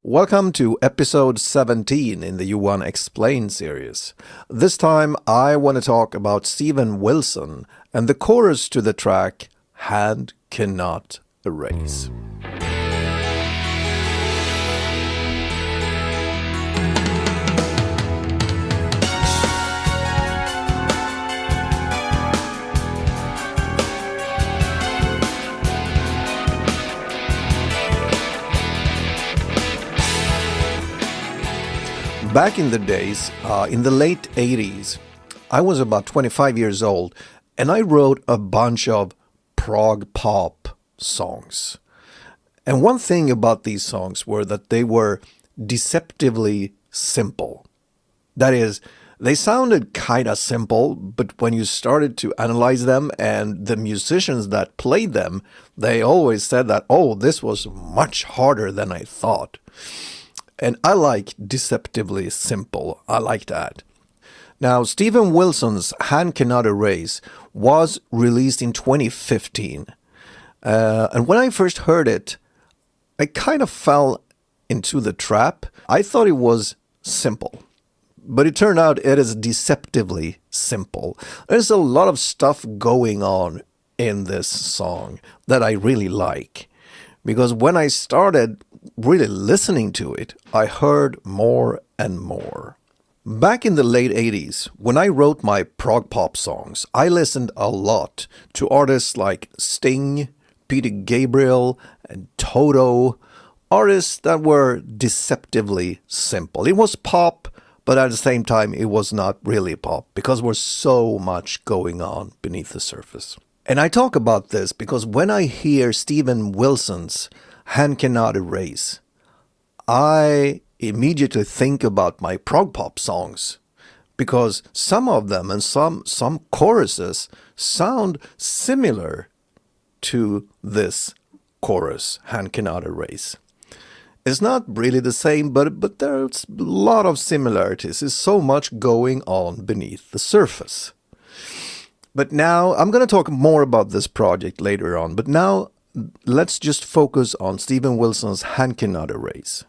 Welcome to episode 17 in the Johan Explains series. This time I want to talk about Steven Wilson and the chorus to the track Hand Cannot Erase. Back in the days, in the late 80s, I was about 25 years old and I wrote a bunch of prog-pop songs. And one thing about these songs were that they were deceptively simple. That is, they sounded kind of simple, but when you started to analyze them and the musicians that played them, they always said that, oh, this was much harder than I thought. And I like deceptively simple. I like that. Now, Steven Wilson's Hand Cannot Erase was released in 2015. And when I first heard it, I kind of fell into the trap. I thought it was simple. But it turned out it is deceptively simple. There's a lot of stuff going on in this song that I really like. Because when I started really listening to it, I heard more and more. Back in the late 80s, when I wrote my prog-pop songs, I listened a lot to artists like Sting, Peter Gabriel, and Toto, artists that were deceptively simple. It was pop, but at the same time, it was not really pop because there was so much going on beneath the surface. And I talk about this because when I hear Steven Wilson's Hand Cannot Erase, I immediately think about my prog-pop songs because some of them and some choruses sound similar to this chorus, Hand Cannot Erase. It's not really the same, but there's a lot of similarities. There's so much going on beneath the surface. But now, I'm going to talk more about this project later on, but now let's just focus on Steven Wilson's Hand Cannot Erase.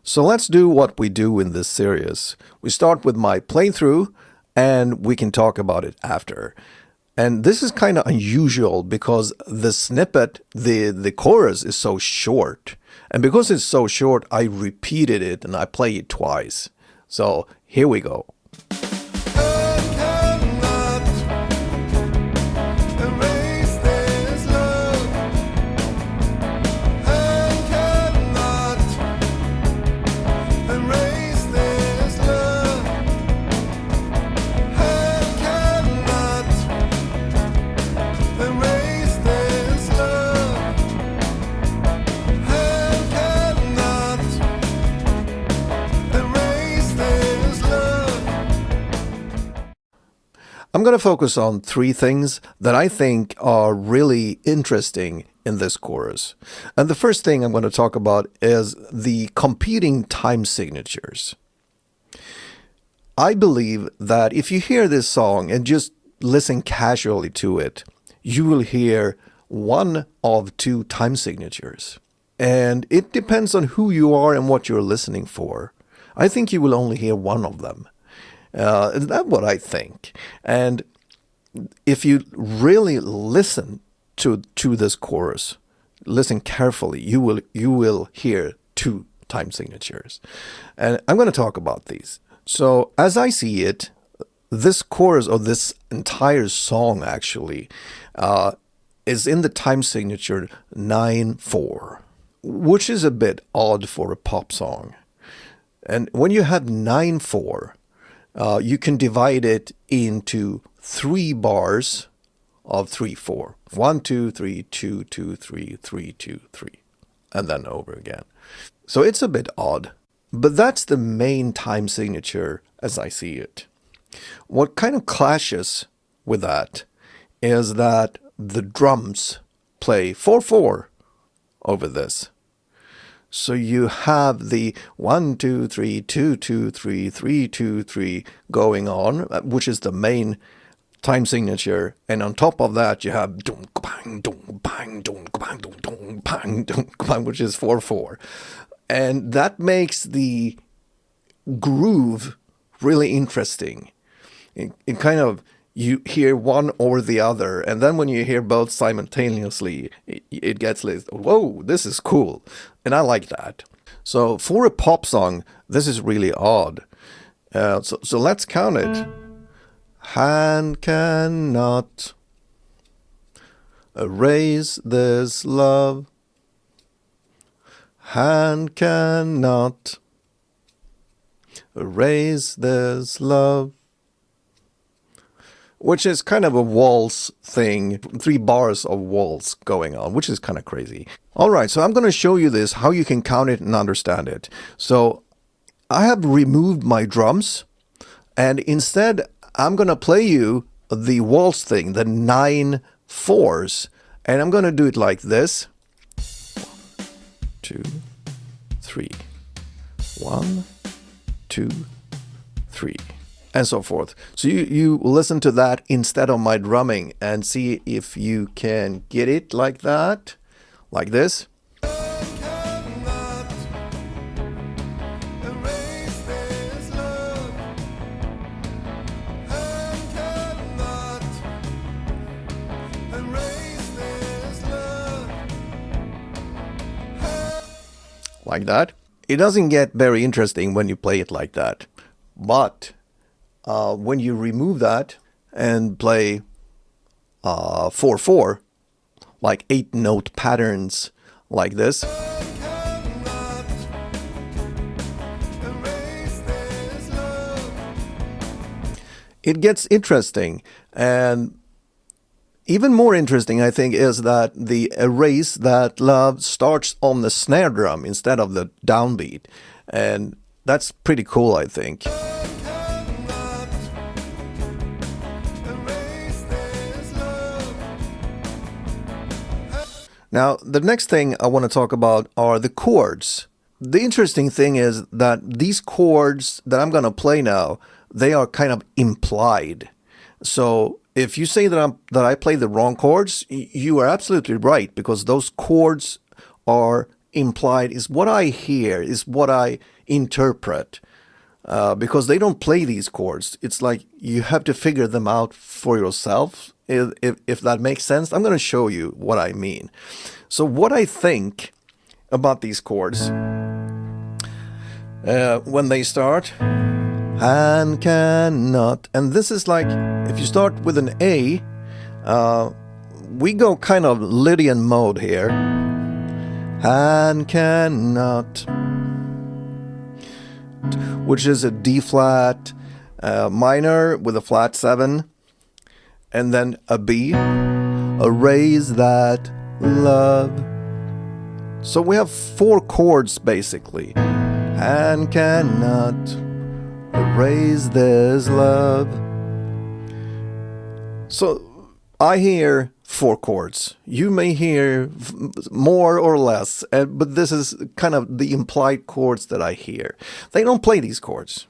So let's do what we do in this series. We start with my playthrough, and we can talk about it after. And this is kind of unusual because the snippet, the chorus is so short. And because it's so short, I repeated it and I play it twice. So here we go. I'm going to focus on three things that I think are really interesting in this chorus. And the first thing I'm going to talk about is the competing time signatures. I believe that if you hear this song and just listen casually to it, you will hear one of two time signatures. And it depends on who you are and what you're listening for. I think you will only hear one of them. That's what I think. And if you really listen to this chorus, listen carefully, you will hear two time signatures. And I'm going to talk about these. So as I see it, this chorus, or this entire song actually, is in the time signature 9/4, which is a bit odd for a pop song. And when you have 9/4, you can divide it into 3 bars of 3/4. 1, 2, 3, 2, 2, 3, 3, 2, 3, and then over again. So it's a bit odd, but that's the main time signature as I see it. What kind of clashes with that is that the drums play 4/4 over this. So you have the 1, 2, 3, 2, 2, 3, 3, 2, 3 going on, which is the main time signature, and on top of that you have dong bang dong bang dong bang dong bang dong bang, which is 4/4. And that makes the groove really interesting. It kind of, you hear one or the other, and then when you hear both simultaneously, it gets like, whoa, this is cool. And I like that. So for a pop song, this is really odd. So let's count it. Hand cannot erase this love. Hand cannot erase this love. Which is kind of a waltz thing, 3 bars of waltz going on, which is kind of crazy. All right, so I'm going to show you this, how you can count it and understand it. So I have removed my drums, and instead I'm going to play you the waltz thing, the 9 4s, and I'm going to do it like this. 2, 3. 1, 2, 3. And so forth. So you listen to that instead of my drumming and see if you can get it like that, like this. Like that. It doesn't get very interesting when you play it like that, but when you remove that and play 4/4, like 8-note patterns like this, it gets interesting. And even more interesting, I think, is that the erase that love starts on the snare drum instead of the downbeat. And that's pretty cool, I think. Now, the next thing I want to talk about are the chords. The interesting thing is that these chords that I'm going to play now, they are kind of implied. So if you say that I play the wrong chords, you are absolutely right, because those chords are implied, is what I hear, is what I interpret. Because they don't play these chords. It's like you have to figure them out for yourself, if that makes sense. I'm going to show you what I mean. So what I think about these chords, when they start, hand cannot, and this is like, if you start with an A, we go kind of Lydian mode here. Hand cannot, which is a D flat minor with a flat 7, and then a B, erase that love. So we have 4 chords basically. And cannot erase this love. So I hear 4 chords. You may hear more or less, but this is kind of the implied chords that I hear. They don't play these chords.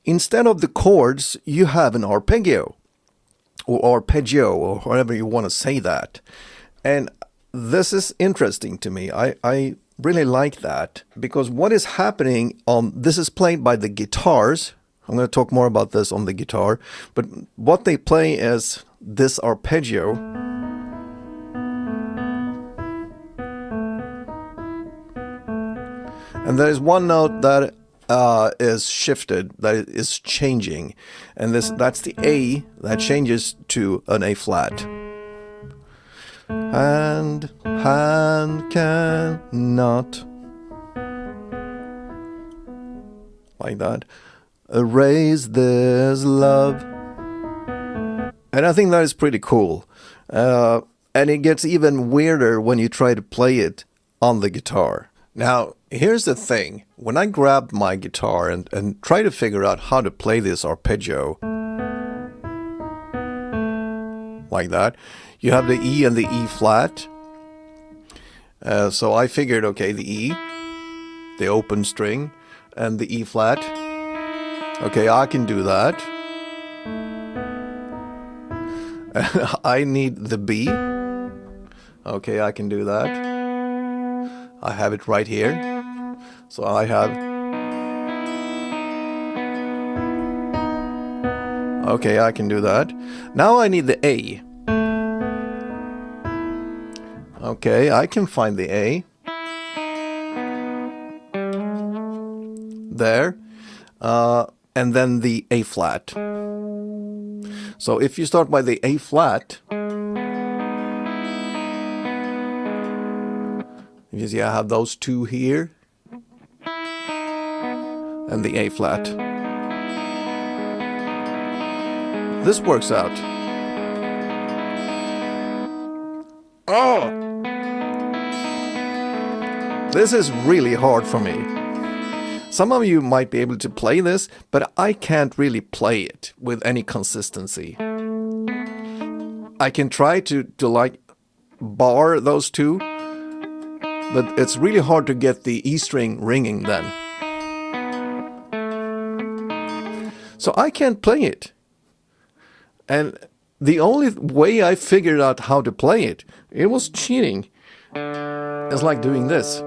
Instead of the chords, you have an arpeggio, or arpeggio, or however you want to say that. And this is interesting to me. I really like that, because what is happening this is played by the guitars. I'm going to talk more about this on the guitar, but what they play is this arpeggio. And there is one note that is shifted, that is changing, and that's the A that changes to an A flat. And hand cannot, like that, erase this love. And I think that is pretty cool. And it gets even weirder when you try to play it on the guitar. Now, here's the thing. When I grabbed my guitar and try to figure out how to play this arpeggio, like that, you have the E and the E flat. So I figured, okay, the E, the open string, and the E flat. Okay, I can do that. I need the B. Okay, I can do that. I have it right here. So I have... Okay, I can do that. Now I need the A. Okay, I can find the A. There. And then the A flat. So if you start by the A flat, you see I have those two here, and the A flat. This works out. Oh! This is really hard for me. Some of you might be able to play this, but I can't really play it with any consistency. I can try to like bar those two, but it's really hard to get the E string ringing then. So I can't play it. And the only way I figured out how to play it, it was cheating. It's like doing this.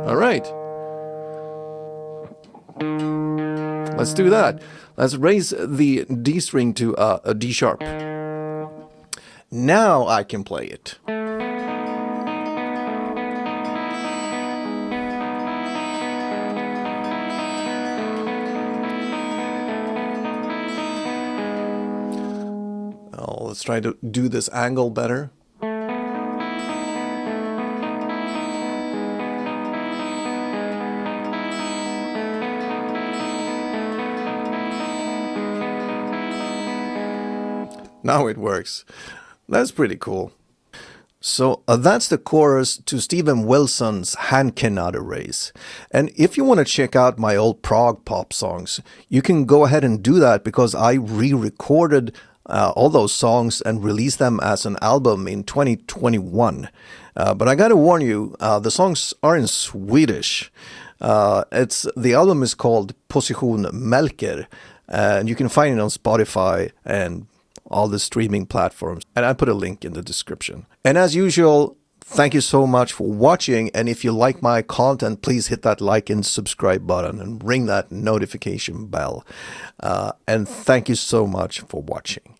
All right. Let's do that. Let's raise the D string to a D sharp. Now I can play it. Oh, let's try to do this angle better. Now it works. That's pretty cool. So that's the chorus to Steven Wilson's Hand Cannot Erase. And if you want to check out my old prog pop songs, you can go ahead and do that because I re-recorded all those songs and released them as an album in 2021. But I got to warn you, the songs are in Swedish. The album is called Position Melker, and you can find it on Spotify and all the streaming platforms, and I put a link in the description. And as usual, thank you so much for watching, and if you like my content, please hit that like and subscribe button and ring that notification bell. And thank you so much for watching.